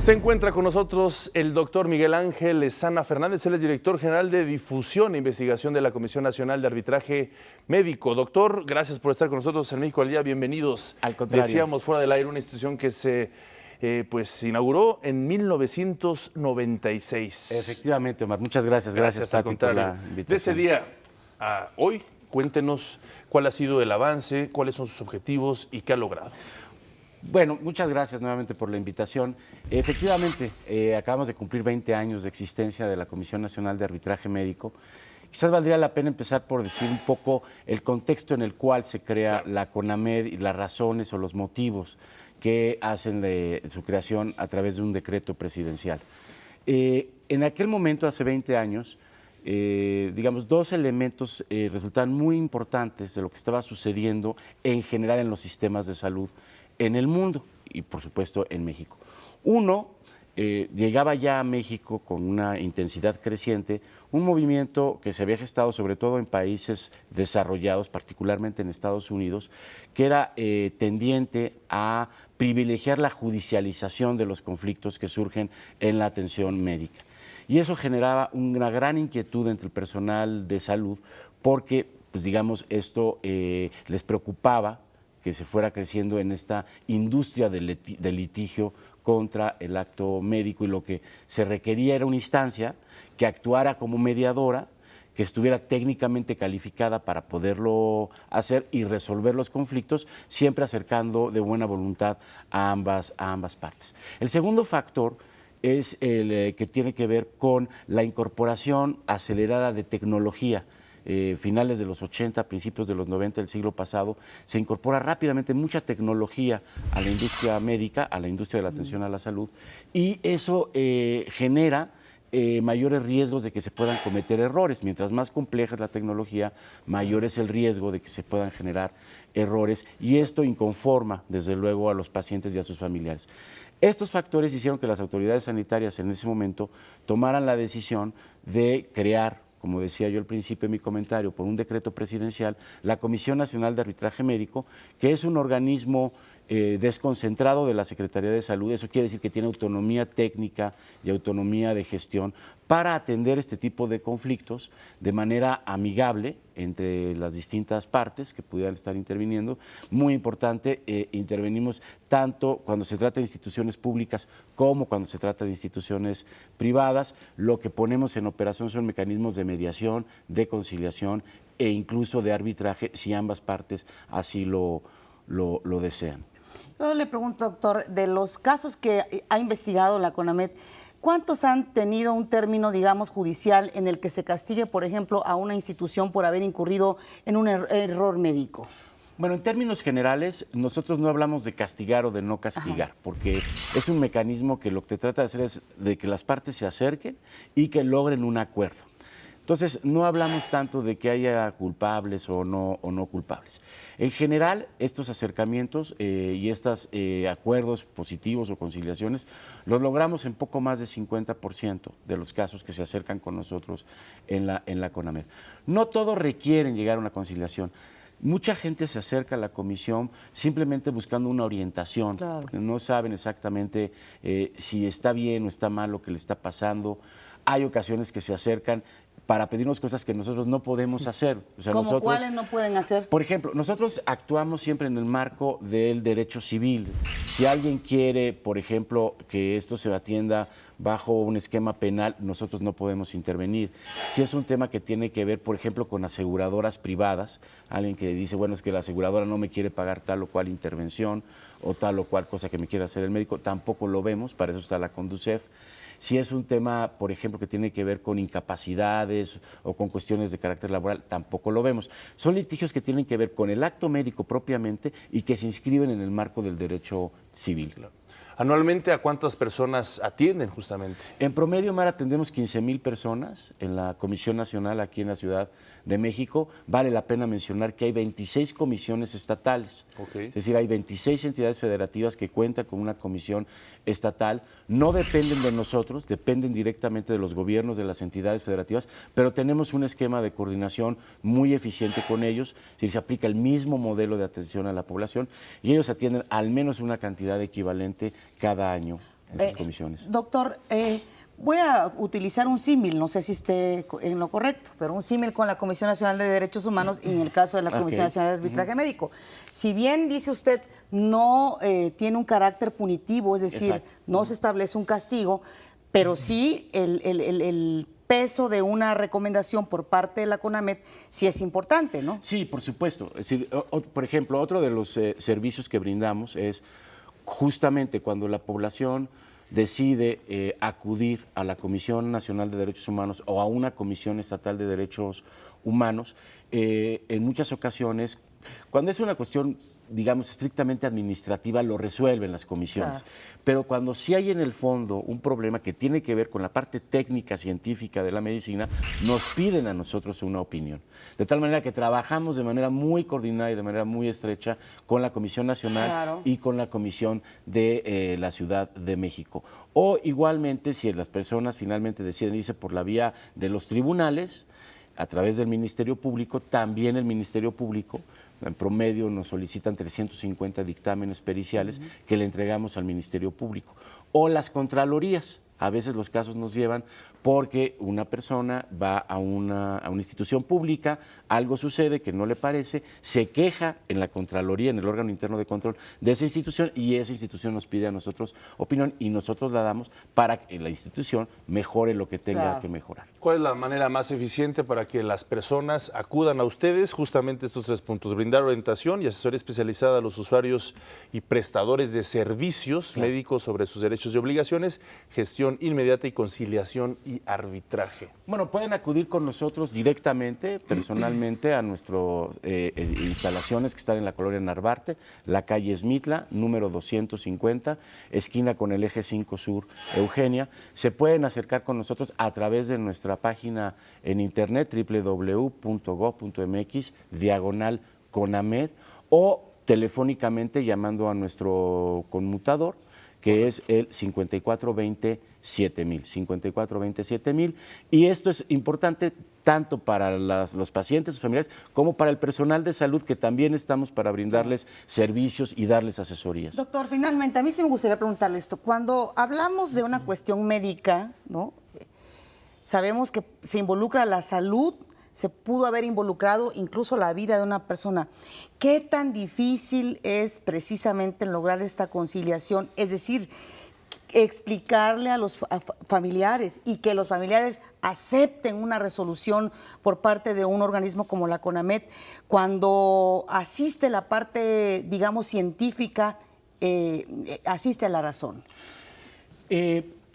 Se encuentra con nosotros el doctor Miguel Ángel Lezana Fernández, él es director general de difusión e investigación de la Comisión Nacional de Arbitraje Médico. Doctor, gracias por estar con nosotros en México al Día, bienvenidos. Al contrario. Decíamos fuera del aire, una institución que se inauguró en 1996. Efectivamente, Omar, muchas gracias. Gracias Pati, al contrario. por la invitación. De ese día a hoy, cuéntenos cuál ha sido el avance, cuáles son sus objetivos y qué ha logrado. Bueno, muchas gracias nuevamente por la invitación. Efectivamente, acabamos de cumplir 20 años de existencia de la Comisión Nacional de Arbitraje Médico. Quizás valdría la pena empezar por decir un poco el contexto en el cual se crea la CONAMED y las razones o los motivos que hacen de su creación a través de un decreto presidencial. En aquel momento, hace 20 años, digamos, dos elementos resultaban muy importantes de lo que estaba sucediendo en general en los sistemas de salud en el mundo y, por supuesto, en México. Uno, llegaba ya a México con una intensidad creciente, un movimiento que se había gestado sobre todo en países desarrollados, particularmente en Estados Unidos, que era tendiente a privilegiar la judicialización de los conflictos que surgen en la atención médica. Y eso generaba una gran inquietud entre el personal de salud porque, pues digamos, esto les preocupaba que se fuera creciendo en esta industria del litigio contra el acto médico, y lo que se requería era una instancia que actuara como mediadora, que estuviera técnicamente calificada para poderlo hacer y resolver los conflictos, siempre acercando de buena voluntad a ambas partes. El segundo factor es el que tiene que ver con la incorporación acelerada de tecnología. Finales de los 80, principios de los 90 del siglo pasado, se incorpora rápidamente mucha tecnología a la industria médica, a la industria de la atención a la salud, y eso genera mayores riesgos de que se puedan cometer errores. Mientras más compleja es la tecnología, mayor es el riesgo de que se puedan generar errores, y esto inconforma, desde luego, a los pacientes y a sus familiares. Estos factores hicieron que las autoridades sanitarias en ese momento tomaran la decisión de crear, como decía yo al principio en mi comentario, por un decreto presidencial, la Comisión Nacional de Arbitraje Médico, que es un organismo desconcentrado de la Secretaría de Salud. Eso quiere decir que tiene autonomía técnica y autonomía de gestión para atender este tipo de conflictos de manera amigable entre las distintas partes que pudieran estar interviniendo. Muy importante, intervenimos tanto cuando se trata de instituciones públicas como cuando se trata de instituciones privadas. Lo que ponemos en operación son mecanismos de mediación, de conciliación e incluso de arbitraje, si ambas partes así lo desean. Yo le pregunto, doctor, de los casos que ha investigado la CONAMED, ¿cuántos han tenido un término, digamos, judicial en el que se castigue, por ejemplo, a una institución por haber incurrido en un error médico? Bueno, en términos generales, nosotros no hablamos de castigar o de no castigar, porque es un mecanismo que lo que trata de hacer es de que las partes se acerquen y que logren un acuerdo. Entonces, no hablamos tanto de que haya culpables o no culpables. En general, estos acercamientos y estos acuerdos positivos o conciliaciones los logramos en poco más de 50% de los casos que se acercan con nosotros en la CONAMED. No todos requieren llegar a una conciliación. Mucha gente se acerca a la comisión simplemente buscando una orientación, claro, porque no saben exactamente si está bien o está mal lo que le está pasando. Hay ocasiones que se acercan para pedirnos cosas que nosotros no podemos hacer. O sea, ¿Cómo nosotros, cuáles no pueden hacer? Por ejemplo, nosotros actuamos siempre en el marco del derecho civil. Si alguien quiere, por ejemplo, que esto se atienda bajo un esquema penal, nosotros no podemos intervenir. Si es un tema que tiene que ver, por ejemplo, con aseguradoras privadas, alguien que dice, bueno, es que la aseguradora no me quiere pagar tal o cual intervención o tal o cual cosa que me quiera hacer el médico, tampoco lo vemos, para eso está la Conducef. Si es un tema, por ejemplo, que tiene que ver con incapacidades o con cuestiones de carácter laboral, tampoco lo vemos. Son litigios que tienen que ver con el acto médico propiamente y que se inscriben en el marco del derecho civil. Anualmente, ¿a cuántas personas atienden justamente? En promedio, Mar, atendemos 15,000 personas en la Comisión Nacional aquí en la Ciudad de México. Vale la pena mencionar que hay 26 comisiones estatales. Okay. Es decir, hay 26 entidades federativas que cuentan con una comisión estatal. No dependen de nosotros, dependen directamente de los gobiernos de las entidades federativas, pero tenemos un esquema de coordinación muy eficiente con ellos. Es decir, se aplica el mismo modelo de atención a la población y ellos atienden al menos una cantidad equivalente cada año en sus comisiones. Doctor, voy a utilizar un símil, no sé si esté en lo correcto, pero un símil con la Comisión Nacional de Derechos Humanos y en el caso de la Comisión Nacional de Arbitraje Médico. Si bien, dice usted, no tiene un carácter punitivo, es decir, no se establece un castigo, pero sí el peso de una recomendación por parte de la CONAMED sí es importante, ¿no? Sí, por supuesto. Es decir, por ejemplo, otro de los servicios que brindamos es justamente cuando la población decide acudir a la Comisión Nacional de Derechos Humanos o a una Comisión Estatal de Derechos Humanos, en muchas ocasiones, cuando es una cuestión, digamos, estrictamente administrativa, lo resuelven las comisiones. Claro. Pero cuando sí hay en el fondo un problema que tiene que ver con la parte técnica, científica de la medicina, nos piden a nosotros una opinión. De tal manera que trabajamos de manera muy coordinada y de manera muy estrecha con la Comisión Nacional y con la Comisión de la Ciudad de México. O igualmente, si las personas finalmente deciden irse por la vía de los tribunales, a través del Ministerio Público, también el Ministerio Público, en promedio nos solicitan 350 dictámenes periciales que le entregamos al Ministerio Público. O las contralorías, a veces los casos nos llevan porque una persona va a una institución pública, algo sucede que no le parece, se queja en la Contraloría, en el órgano interno de control de esa institución, y esa institución nos pide a nosotros opinión y nosotros la damos para que la institución mejore lo que tenga que mejorar. ¿Cuál es la manera más eficiente para que las personas acudan a ustedes? Justamente estos 3 puntos: brindar orientación y asesoría especializada a los usuarios y prestadores de servicios médicos sobre sus derechos y obligaciones, gestión inmediata y conciliación y arbitraje. Bueno, pueden acudir con nosotros directamente, personalmente, a nuestras instalaciones que están en la colonia Narvarte, la calle Esmitla, número 250, esquina con el eje 5 Sur, Eugenia. Se pueden acercar con nosotros a través de nuestra página en internet, www.gov.mx/CONAMED, o telefónicamente llamando a nuestro conmutador, que es el 5420-7000, y esto es importante tanto para los pacientes, sus familiares, como para el personal de salud, que también estamos para brindarles servicios y darles asesorías. Doctor, finalmente, a mí sí me gustaría preguntarle esto. Cuando hablamos de una cuestión médica, ¿no?, sabemos que se involucra la salud, se pudo haber involucrado incluso la vida de una persona. ¿Qué tan difícil es precisamente lograr esta conciliación? Es decir, explicarle a los familiares y que los familiares acepten una resolución por parte de un organismo como la CONAMED cuando asiste la parte, digamos, científica, asiste a la razón.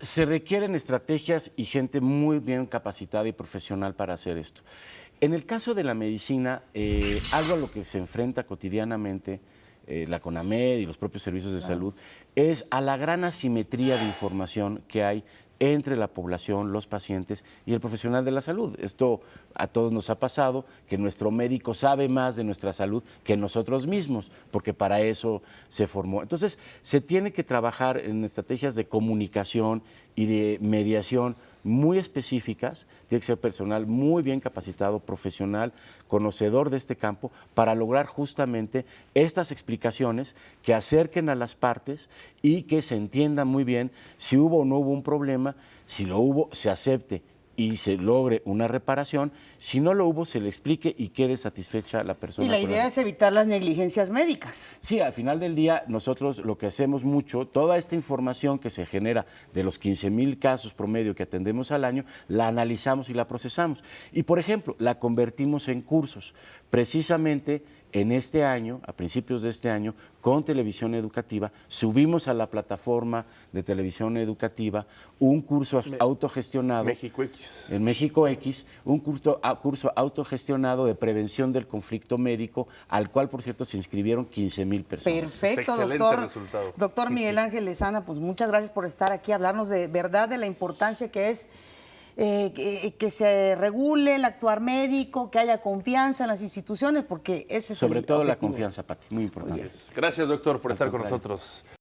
Se requieren estrategias y gente muy bien capacitada y profesional para hacer esto. En el caso de la medicina, algo a lo que se enfrenta cotidianamente la CONAMED y los propios servicios de salud es a la gran asimetría de información que hay entre la población, los pacientes y el profesional de la salud. Esto a todos nos ha pasado, que nuestro médico sabe más de nuestra salud que nosotros mismos, porque para eso se formó. Entonces, se tiene que trabajar en estrategias de comunicación y de mediación muy específicas. Tiene que ser personal muy bien capacitado, profesional, conocedor de este campo, para lograr justamente estas explicaciones que acerquen a las partes y que se entienda muy bien si hubo o no hubo un problema. Si lo hubo, se acepte y se logre una reparación. Si no lo hubo, se le explique y quede satisfecha la persona. Y la idea es evitar las negligencias médicas. Sí, al final del día nosotros lo que hacemos mucho, toda esta información que se genera de los 15,000 casos promedio que atendemos al año, la analizamos y la procesamos. Y, por ejemplo, la convertimos en cursos. Precisamente en este año, a principios de este año, con Televisión Educativa, subimos a la plataforma de Televisión Educativa un curso autogestionado. México X. En México X, un curso autogestionado de prevención del conflicto médico, al cual, por cierto, se inscribieron 15,000 personas. Perfecto, excelente doctor. Resultado. Doctor Miguel Ángel Lezana, pues muchas gracias por estar aquí, hablarnos de verdad de la importancia que es que se regule el actuar médico, que haya confianza en las instituciones, porque ese es Sobre todo la objetivo. confianza, Pati, muy importante. Gracias, doctor, por estar con nosotros.